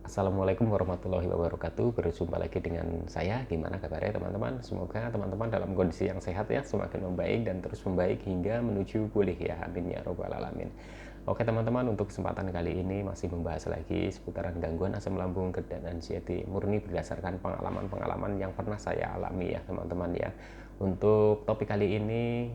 Assalamualaikum warahmatullahi wabarakatuh. Berjumpa lagi dengan saya. Gimana kabarnya teman-teman? Semoga teman-teman dalam kondisi yang sehat ya, semakin membaik dan terus membaik hingga menuju pulih ya. Amin ya robbal alamin. Oke teman-teman, untuk kesempatan kali ini masih membahas lagi seputaran gangguan asam lambung, GERD dan anxiety, murni berdasarkan pengalaman-pengalaman yang pernah saya alami ya teman-teman ya. Untuk topik kali ini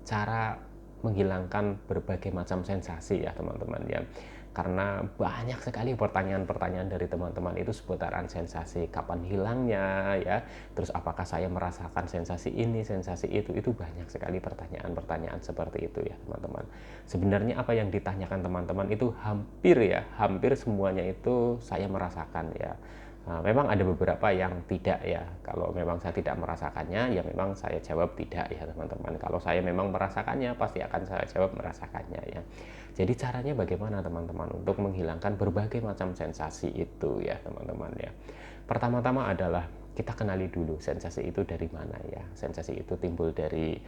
cara menghilangkan berbagai macam sensasi ya teman-teman ya, karena banyak sekali pertanyaan-pertanyaan dari teman-teman itu seputaran sensasi, kapan hilangnya ya, terus apakah saya merasakan sensasi ini, sensasi itu banyak sekali pertanyaan-pertanyaan seperti itu ya teman-teman. Sebenarnya apa yang ditanyakan teman-teman itu hampir semuanya itu saya merasakan ya. Memang ada beberapa yang tidak ya. Kalau memang saya tidak merasakannya, ya memang saya jawab tidak ya teman-teman. Kalau saya memang merasakannya, pasti akan saya jawab merasakannya ya. Jadi caranya bagaimana teman-teman untuk menghilangkan berbagai macam sensasi itu ya teman-teman ya. Pertama-tama adalah kita kenali dulu sensasi itu dari mana ya. Sensasi itu timbul dari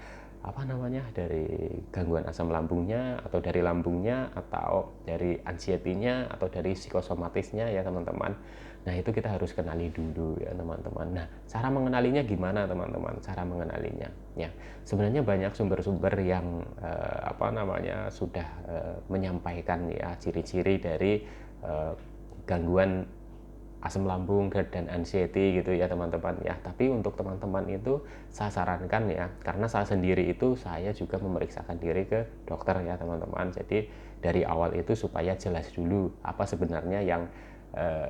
dari gangguan asam lambungnya, atau dari lambungnya, atau dari anxiety-nya, atau dari psikosomatisnya ya teman-teman. Nah itu kita harus kenali dulu ya teman-teman. Nah cara mengenalinya gimana teman-teman? Cara mengenalinya ya, sebenarnya banyak sumber-sumber yang sudah menyampaikan ya ciri-ciri dari gangguan asam lambung, GERD dan anxiety gitu ya teman-teman ya. Tapi untuk teman-teman itu saya sarankan ya, karena saya sendiri itu saya juga memeriksakan diri ke dokter ya teman-teman. Jadi dari awal itu supaya jelas dulu apa sebenarnya yang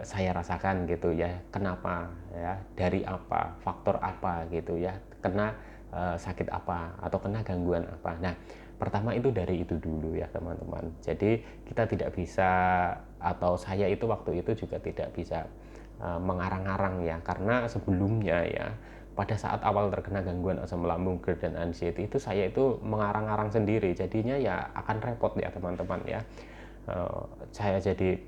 saya rasakan gitu ya, kenapa ya, dari apa, faktor apa gitu ya, kena sakit apa atau kena gangguan apa. Nah pertama itu dari itu dulu ya teman-teman. Jadi kita tidak bisa, atau saya itu waktu itu juga tidak bisa mengarang-arang ya, karena sebelumnya ya pada saat awal terkena gangguan asam lambung, GERD dan anxiety itu saya itu mengarang-arang sendiri, jadinya ya akan repot ya teman-teman ya. Saya jadi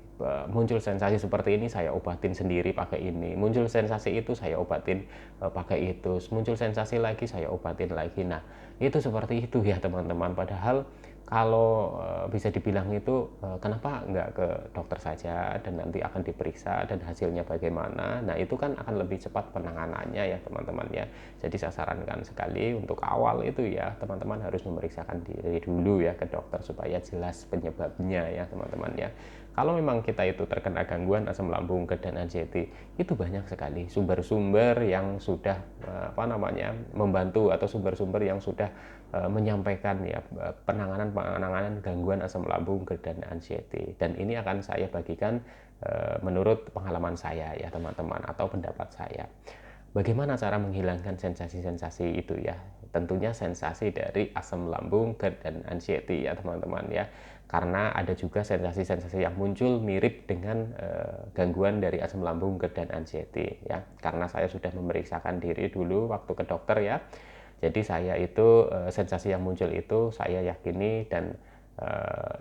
muncul sensasi seperti ini, saya obatin sendiri pakai ini, muncul sensasi itu saya obatin pakai itu, muncul sensasi lagi saya obatin lagi. Nah itu seperti itu ya teman-teman. Padahal kalau bisa dibilang itu kenapa nggak ke dokter saja dan nanti akan diperiksa dan hasilnya bagaimana. Nah itu kan akan lebih cepat penanganannya ya teman-teman ya. Jadi saya sarankan sekali untuk awal itu ya teman-teman harus memeriksakan diri dulu ya ke dokter supaya jelas penyebabnya ya teman-teman ya. Kalau memang kita itu terkena gangguan asam lambung, GERD dan anxiety, itu banyak sekali sumber-sumber yang sudah membantu, atau sumber-sumber yang sudah menyampaikan ya penanganan gangguan asam lambung, GERD dan anxiety. Dan ini akan saya bagikan menurut pengalaman saya ya teman-teman, atau pendapat saya. Bagaimana cara menghilangkan sensasi-sensasi itu ya? Tentunya sensasi dari asam lambung, GERD dan anxiety ya teman-teman ya. Karena ada juga sensasi-sensasi yang muncul mirip dengan gangguan dari asam lambung, GERD dan anxiety ya. Karena saya sudah memeriksakan diri dulu waktu ke dokter ya. Jadi saya itu sensasi yang muncul itu saya yakini dan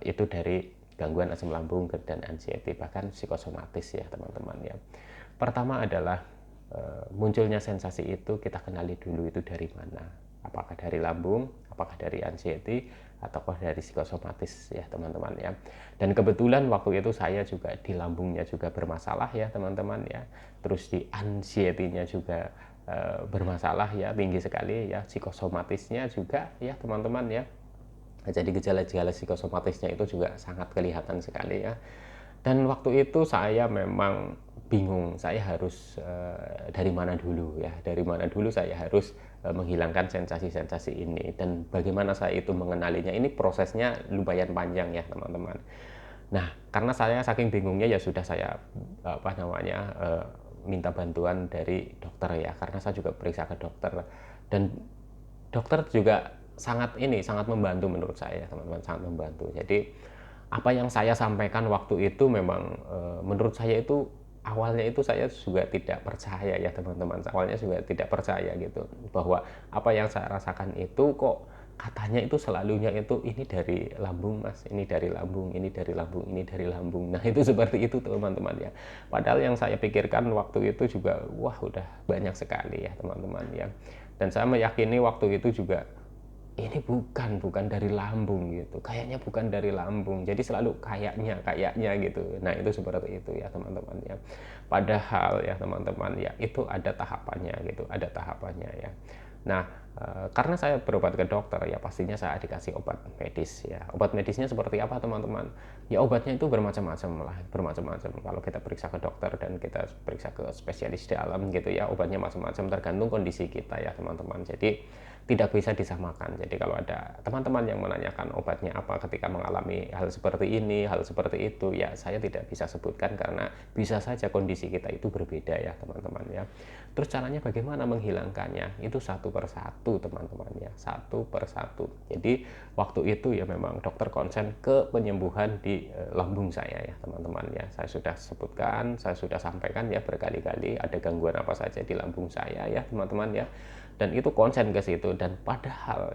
itu dari gangguan asam lambung, GERD dan anxiety, bahkan psikosomatis ya teman-teman ya. Pertama adalah munculnya sensasi itu kita kenali dulu itu dari mana. Apakah dari lambung, apakah dari anxiety, ataukah dari psikosomatis ya teman-teman ya. Dan kebetulan waktu itu saya juga di lambungnya juga bermasalah ya teman-teman ya. Terus di anxiety-nya juga bermasalah ya, tinggi sekali ya. Psikosomatisnya juga ya teman-teman ya. Jadi gejala-gejala psikosomatisnya itu juga sangat kelihatan sekali ya. Dan waktu itu saya memang bingung, saya harus dari mana dulu ya, dari mana dulu saya harus menghilangkan sensasi-sensasi ini, dan bagaimana saya itu mengenalinya. Ini prosesnya lumayan panjang ya teman-teman. Nah karena saya saking bingungnya ya sudah saya minta bantuan dari dokter ya, karena saya juga periksa ke dokter, dan dokter juga sangat membantu menurut saya teman-teman, sangat membantu. Jadi apa yang saya sampaikan waktu itu memang menurut saya itu awalnya itu saya juga tidak percaya ya teman-teman, awalnya juga tidak percaya gitu, bahwa apa yang saya rasakan itu kok katanya itu selalunya itu ini dari lambung mas, ini dari lambung, ini dari lambung, ini dari lambung. Nah itu seperti itu teman-teman ya. Padahal yang saya pikirkan waktu itu juga wah udah banyak sekali ya teman-teman ya. Dan saya meyakini waktu itu juga ini bukan dari lambung gitu, kayaknya bukan dari lambung, jadi selalu kayaknya gitu. Nah itu seperti itu ya teman-teman ya, padahal ya teman-teman ya itu ada tahapannya gitu, ada tahapannya ya. Nah karena saya berobat ke dokter ya pastinya saya dikasih obat medis ya. Obat medisnya seperti apa teman-teman? Ya obatnya itu bermacam-macam lah, bermacam-macam. Kalau kita periksa ke dokter dan kita periksa ke spesialis dalam gitu ya, obatnya macam-macam tergantung kondisi kita ya teman-teman. Jadi tidak bisa disamakan. Jadi kalau ada teman-teman yang menanyakan obatnya apa ketika mengalami hal seperti ini, hal seperti itu, ya saya tidak bisa sebutkan karena bisa saja kondisi kita itu berbeda ya teman-teman ya. Terus caranya bagaimana menghilangkannya? Itu satu persatu teman-teman ya, satu persatu. Jadi waktu itu ya memang dokter konsen ke penyembuhan di lambung saya ya teman-teman ya. Saya sudah sebutkan, saya sudah sampaikan ya berkali-kali ada gangguan apa saja di lambung saya ya teman-teman ya. Dan itu konsen ke situ, dan padahal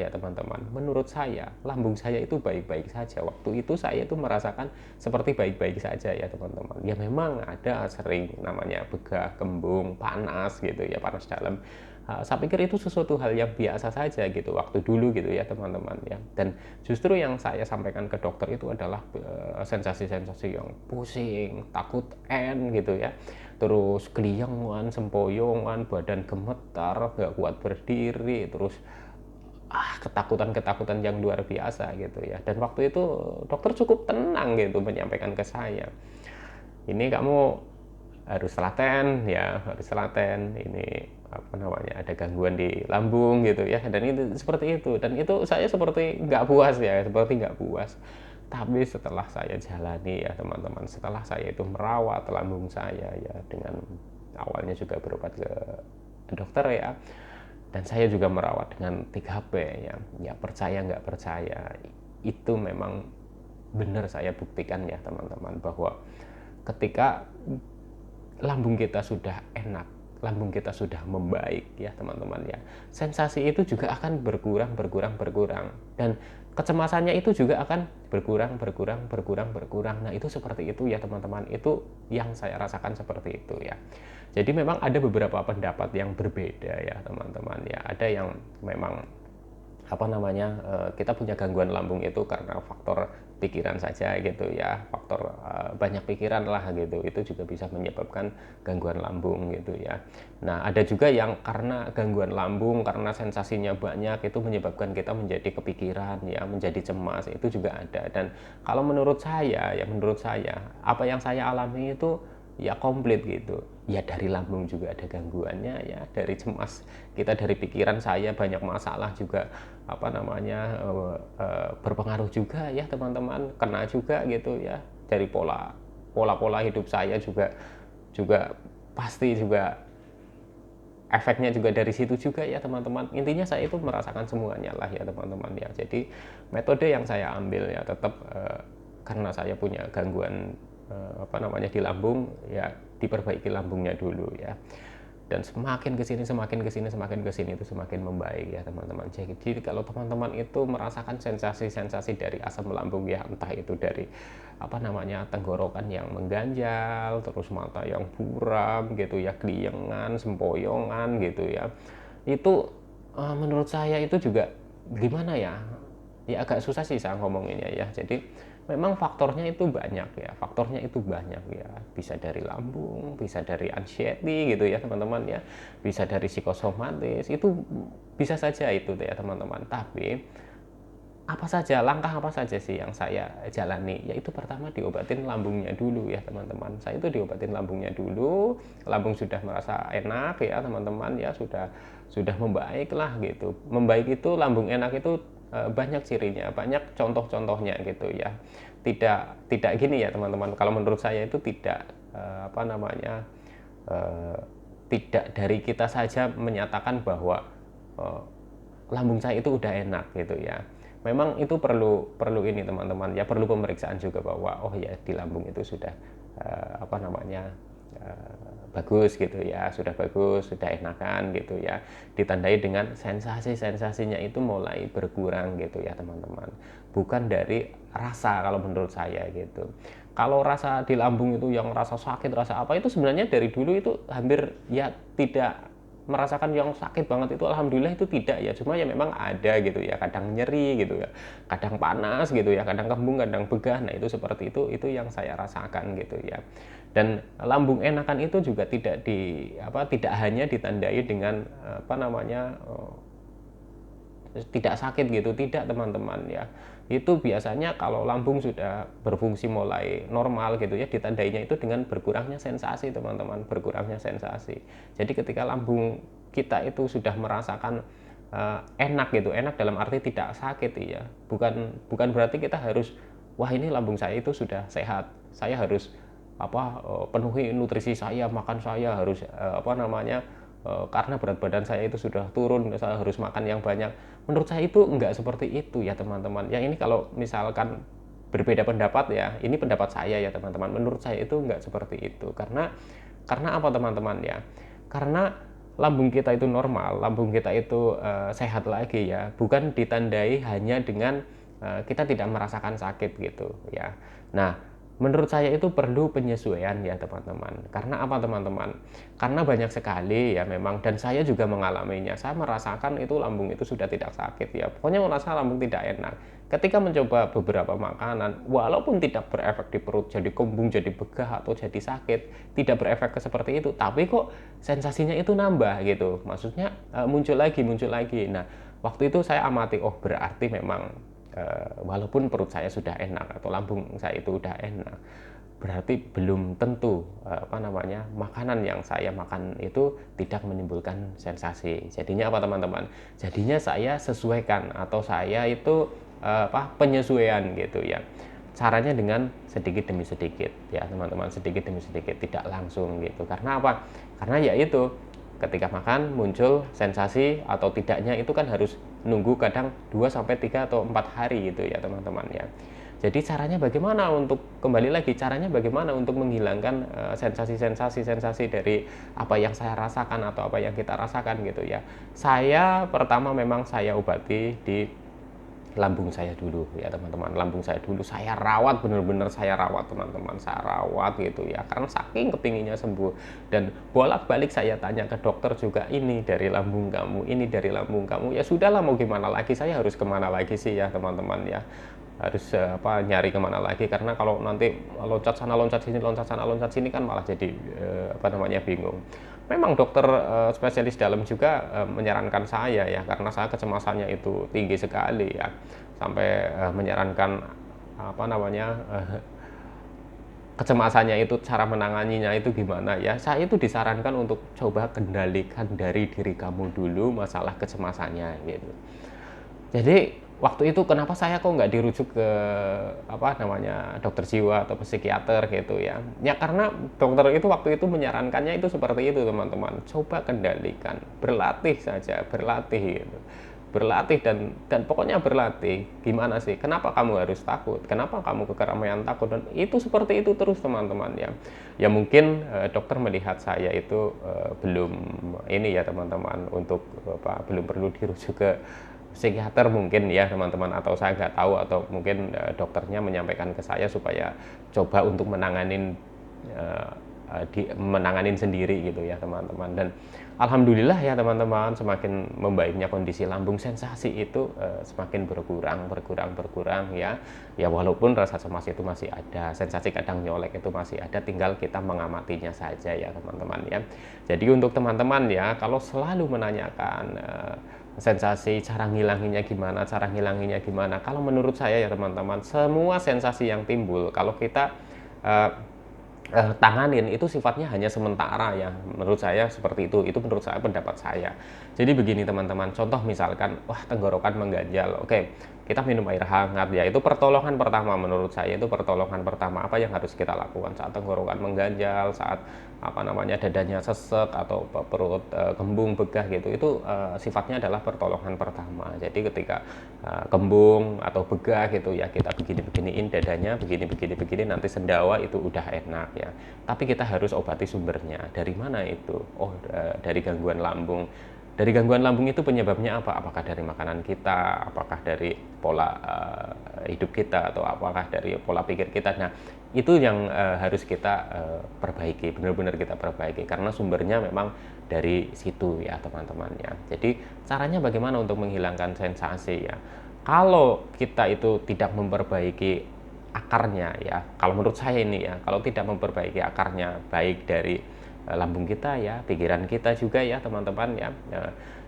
ya teman-teman, menurut saya lambung saya itu baik-baik saja. Waktu itu saya itu merasakan seperti baik-baik saja ya teman-teman. Ya memang ada sering namanya begah, kembung, panas gitu ya, panas dalam. Saya pikir itu sesuatu hal yang biasa saja gitu waktu dulu gitu ya teman-teman ya. Dan justru yang saya sampaikan ke dokter itu adalah sensasi-sensasi yang pusing, takut gitu ya, terus keliengan, sempoyongan, badan gemetar, nggak kuat berdiri, terus ketakutan-ketakutan yang luar biasa gitu ya. Dan waktu itu dokter cukup tenang gitu menyampaikan ke saya, ini kamu harus telaten ya, harus telaten, ini apa namanya, ada gangguan di lambung gitu ya. Dan itu seperti itu, dan itu saya seperti nggak puas ya, seperti nggak puas. Tapi setelah saya jalani ya teman-teman, setelah saya itu merawat lambung saya ya, dengan awalnya juga berobat ke dokter ya, dan saya juga merawat dengan 3P ya. Ya percaya nggak percaya, itu memang benar saya buktikan ya teman-teman, bahwa ketika lambung kita sudah enak, lambung kita sudah membaik ya teman-teman ya, sensasi itu juga akan berkurang. Dan kecemasannya itu juga akan berkurang. Nah itu seperti itu ya teman-teman, itu yang saya rasakan seperti itu ya. Jadi memang ada beberapa pendapat yang berbeda ya teman-teman ya. Ada yang memang apa namanya, kita punya gangguan lambung itu karena faktor pikiran saja gitu ya, faktor banyak pikiran lah gitu, itu juga bisa menyebabkan gangguan lambung gitu ya. Nah ada juga yang karena gangguan lambung, karena sensasinya banyak, itu menyebabkan kita menjadi kepikiran ya, menjadi cemas, itu juga ada. Dan kalau menurut saya apa yang saya alami itu ya komplit gitu ya. Dari lambung juga ada gangguannya ya, dari cemas kita, dari pikiran saya banyak masalah juga, apa namanya, berpengaruh juga ya teman-teman, kena juga gitu ya. Dari pola hidup saya juga pasti juga efeknya juga dari situ juga ya teman-teman. Intinya saya itu merasakan semuanya lah ya teman-teman ya. Jadi metode yang saya ambil ya tetap karena saya punya gangguan apa namanya di lambung ya, diperbaiki lambungnya dulu ya. Dan semakin kesini itu semakin membaik ya teman-teman. Jadi kalau teman-teman itu merasakan sensasi-sensasi dari asam lambung ya, entah itu dari apa namanya tenggorokan yang mengganjal, terus mata yang buram gitu ya, keliengan, sempoyongan gitu ya, itu menurut saya itu juga gimana ya, ya agak susah sih saya ngomonginnya ya. Jadi memang faktornya itu banyak ya, bisa dari lambung, bisa dari anxiety gitu ya teman-teman ya, bisa dari psikosomatis, itu bisa saja itu ya teman-teman. Tapi langkah apa saja sih yang saya jalani? Yaitu pertama diobatin lambungnya dulu ya teman-teman. Saya itu diobatin lambungnya dulu, lambung sudah merasa enak ya teman-teman ya, sudah membaik lah gitu. Membaik itu, lambung enak itu banyak cirinya, banyak contoh-contohnya gitu ya. Tidak gini ya teman-teman, kalau menurut saya itu tidak apa namanya, tidak dari kita saja menyatakan bahwa lambung saya itu udah enak gitu ya. Memang itu perlu ini teman-teman ya, perlu pemeriksaan juga bahwa oh ya di lambung itu sudah apa namanya, bagus gitu ya, sudah bagus, sudah enakan gitu ya, ditandai dengan sensasinya itu mulai berkurang gitu ya teman-teman, bukan dari rasa kalau menurut saya gitu. Kalau rasa di lambung itu yang rasa sakit, rasa apa, itu sebenarnya dari dulu itu hampir ya tidak merasakan yang sakit banget itu alhamdulillah itu tidak ya, cuma ya memang ada gitu ya, kadang nyeri gitu ya, kadang panas gitu ya, kadang kembung, kadang begah. Nah itu seperti itu yang saya rasakan gitu ya. Dan lambung enakan itu juga tidak hanya ditandai dengan tidak sakit gitu, tidak teman-teman ya. Itu biasanya kalau lambung sudah berfungsi mulai normal gitu ya, ditandainya itu dengan berkurangnya sensasi teman-teman, berkurangnya sensasi. Jadi ketika lambung kita itu sudah merasakan enak gitu, enak dalam arti tidak sakit ya, bukan berarti kita harus wah ini lambung saya itu sudah sehat, saya harus penuhi nutrisi saya, makan saya harus karena berat badan saya itu sudah turun, saya harus makan yang banyak. Menurut saya itu enggak seperti itu ya teman-teman. Ya ini kalau misalkan berbeda pendapat ya, ini pendapat saya ya teman-teman. Menurut saya itu enggak seperti itu. Karena apa teman-teman ya? Karena lambung kita itu normal, lambung kita itu sehat lagi ya, bukan ditandai hanya dengan kita tidak merasakan sakit gitu ya. Nah, menurut saya itu perlu penyesuaian ya teman-teman. Karena apa teman-teman? Karena banyak sekali ya memang, dan saya juga mengalaminya. Saya merasakan itu lambung itu sudah tidak sakit ya. Pokoknya merasa lambung tidak enak. Ketika mencoba beberapa makanan, walaupun tidak berefek di perut, jadi kembung, jadi begah, atau jadi sakit, tidak berefek seperti itu, tapi kok sensasinya itu nambah gitu. Maksudnya muncul lagi. Nah, waktu itu saya amati, oh berarti memang walaupun perut saya sudah enak atau lambung saya itu udah enak, berarti belum tentu makanan yang saya makan itu tidak menimbulkan sensasi. Jadinya apa teman-teman? Jadinya saya sesuaikan atau saya itu penyesuaian gitu ya. Caranya dengan sedikit demi sedikit ya teman-teman, sedikit demi sedikit, tidak langsung gitu. Karena apa? Karena ya itu, ketika makan muncul sensasi atau tidaknya itu kan harus nunggu kadang 2 sampai 3 atau 4 hari gitu ya teman-teman ya. Jadi caranya bagaimana untuk kembali lagi, caranya bagaimana untuk menghilangkan sensasi-sensasi dari apa yang saya rasakan atau apa yang kita rasakan gitu ya. Saya pertama memang saya obati di lambung saya dulu ya teman-teman, lambung saya dulu saya rawat, bener-bener saya rawat teman-teman, saya rawat gitu ya, karena saking kepinginnya sembuh. Dan bolak-balik saya tanya ke dokter juga, ini dari lambung kamu, ini dari lambung kamu. Ya sudahlah, mau gimana lagi, saya harus kemana lagi sih ya teman-teman ya, harus nyari kemana lagi, karena kalau nanti loncat sana loncat sini kan malah jadi bingung. Memang dokter spesialis dalam juga menyarankan saya ya, karena saya kecemasannya itu tinggi sekali ya, sampai menyarankan kecemasannya itu cara menanganinya itu gimana ya. Saya itu disarankan untuk coba kendalikan dari diri kamu dulu masalah kecemasannya gitu. Jadi waktu itu kenapa saya kok nggak dirujuk ke dokter jiwa atau psikiater gitu ya? Ya karena dokter itu waktu itu menyarankannya itu seperti itu teman-teman. Coba kendalikan, berlatih saja, berlatih gitu. Berlatih dan pokoknya berlatih. Gimana sih? Kenapa kamu harus takut? Kenapa kamu ke keramaian takut? Dan itu seperti itu terus teman-teman ya. Ya mungkin dokter melihat saya itu belum ini ya teman-teman, untuk belum perlu dirujuk ke psikiater mungkin ya teman-teman, atau saya nggak tahu, atau mungkin dokternya menyampaikan ke saya supaya coba untuk menanganin sendiri gitu ya teman-teman. Dan alhamdulillah ya teman-teman, semakin membaiknya kondisi lambung, sensasi itu semakin berkurang ya. Ya walaupun rasa cemas itu masih ada, sensasi kadang nyolek itu masih ada, tinggal kita mengamatinya saja ya teman-teman ya. Jadi untuk teman-teman ya, kalau selalu menanyakan sensasi, cara ngilanginnya gimana, kalau menurut saya ya teman-teman, semua sensasi yang timbul kalau kita tanganin itu sifatnya hanya sementara ya, menurut saya seperti itu menurut saya, pendapat saya. Jadi begini teman-teman, contoh misalkan tenggorokan mengganjal, oke, kita minum air hangat ya, itu pertolongan pertama. Menurut saya itu pertolongan pertama. Apa yang harus kita lakukan saat tenggorokan mengganjal, saat dadanya sesek atau perut kembung begah gitu, itu sifatnya adalah pertolongan pertama. Jadi ketika kembung atau begah gitu ya, kita beginiin dadanya, begini nanti sendawa itu udah enak ya. Tapi kita harus obati sumbernya. Dari mana itu? Dari gangguan lambung. Dari gangguan lambung itu penyebabnya apa? Apakah dari makanan kita, apakah dari pola hidup kita, atau apakah dari pola pikir kita? Nah, itu yang harus kita perbaiki, benar-benar kita perbaiki, karena sumbernya memang dari situ ya teman-teman ya. Jadi caranya bagaimana untuk menghilangkan sensasi ya? Kalau kita itu tidak memperbaiki akarnya ya, kalau menurut saya ini ya, kalau tidak memperbaiki akarnya, baik dari lambung kita ya, pikiran kita juga ya teman-teman ya,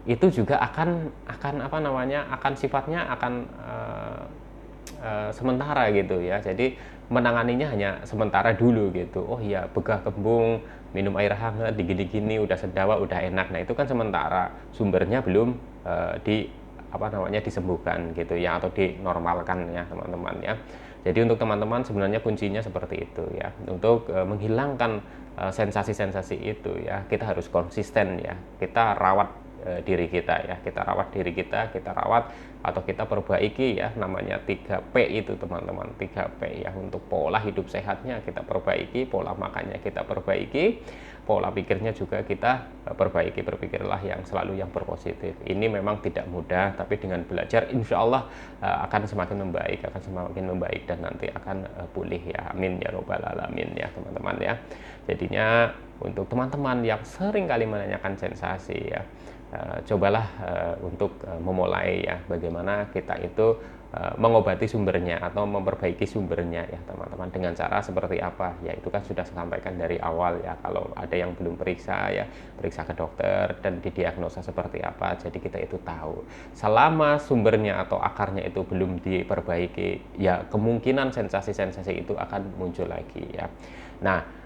itu juga akan apa namanya, akan sifatnya akan sementara gitu ya. Jadi menanganinya hanya sementara dulu gitu. Oh iya, begah kembung, minum air hangat, digini-gini, udah sedawa, udah enak. Nah itu kan sementara, sumbernya belum di apa namanya disembuhkan gitu ya, atau dinormalkan ya teman-teman ya. Jadi untuk teman-teman sebenarnya kuncinya seperti itu ya. Untuk menghilangkan sensasi-sensasi itu ya, kita harus konsisten ya. Kita rawat diri kita ya, kita rawat diri kita rawat atau kita perbaiki ya, namanya 3P itu teman-teman, 3P ya. Untuk pola hidup sehatnya kita perbaiki, pola makannya kita perbaiki, pola pikirnya juga kita perbaiki. Berpikirlah yang selalu yang berpositif. Ini memang tidak mudah, tapi dengan belajar insya Allah akan semakin membaik dan nanti akan pulih ya, amin ya robbal alamin ya teman-teman ya. Jadinya untuk teman-teman yang sering kali menanyakan sensasi ya, cobalah untuk memulai ya, bagaimana kita itu mengobati sumbernya atau memperbaiki sumbernya ya teman-teman, dengan cara seperti apa ya, itu kan sudah saya sampaikan dari awal ya. Kalau ada yang belum periksa ya, periksa ke dokter dan didiagnosa seperti apa, jadi kita itu tahu. Selama sumbernya atau akarnya itu belum diperbaiki ya, kemungkinan sensasi-sensasi itu akan muncul lagi ya. Nah,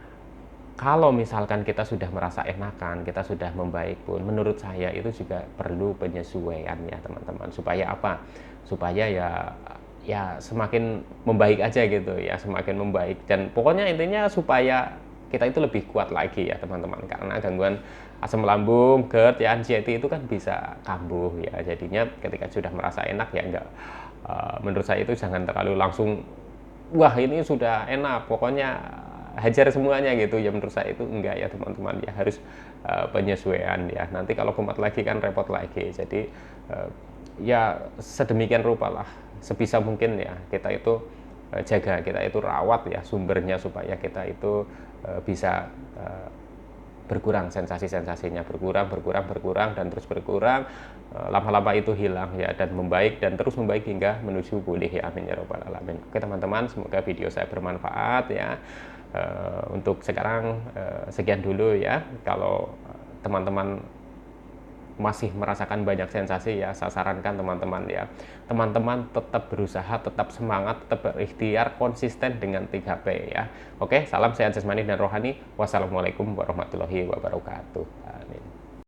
kalau misalkan kita sudah merasa enakan, kita sudah membaik pun, menurut saya itu juga perlu penyesuaian ya teman-teman. Supaya apa? Supaya ya semakin membaik aja gitu ya, semakin membaik. Dan pokoknya intinya supaya kita itu lebih kuat lagi ya teman-teman. Karena gangguan asam lambung, GERD, ya, anxiety itu kan bisa kambuh ya. Jadinya ketika sudah merasa enak ya enggak, menurut saya itu jangan terlalu langsung, wah ini sudah enak, pokoknya hajar semuanya gitu ya. Menurut saya itu enggak ya teman-teman ya, harus penyesuaian ya. Nanti kalau kumat lagi kan repot lagi. Jadi ya sedemikian rupa lah, sebisa mungkin ya kita itu jaga, kita itu rawat ya sumbernya, supaya kita itu bisa berkurang sensasi-sensasinya, berkurang dan terus berkurang, lama-lama itu hilang ya, dan membaik dan terus membaik hingga menuju pulih ya, amin ya robbal alamin. Oke teman-teman, semoga video saya bermanfaat ya. Untuk sekarang sekian dulu ya. Kalau teman-teman masih merasakan banyak sensasi ya, saya sarankan teman-teman ya, teman-teman tetap berusaha, tetap semangat, tetap berikhtiar, konsisten dengan 3P ya. Oke, salam sehat jasmani dan rohani. Wassalamualaikum warahmatullahi wabarakatuh. Amin.